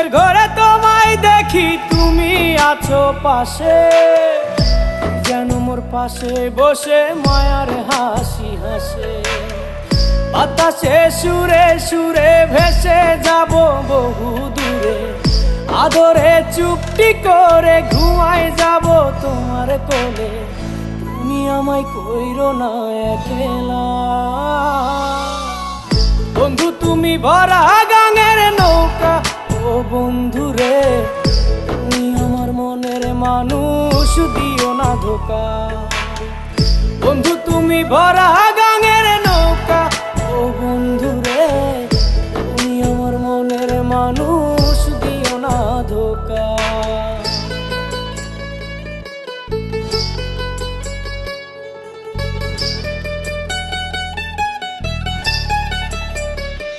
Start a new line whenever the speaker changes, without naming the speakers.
ঘুমের ঘরে তোমায় দেখি, তুমি আছো পাশে, যেন মোর পাশে বসে মায়ার হাসি হাসে। বাতাসে সুরে সুরে ভেসে যাব বহু দূরে, আদরে চুপটি করে ঘুমায় যাব তোমার কোলে। তুমি আমায় কইরো না একলা বন্ধু, তুমি ভরা গাঙের নৌকা। ও বন্ধু রে, তুমি আমার মনের মানুষ, দিও না ধোকা। বন্ধু তুমি ভরা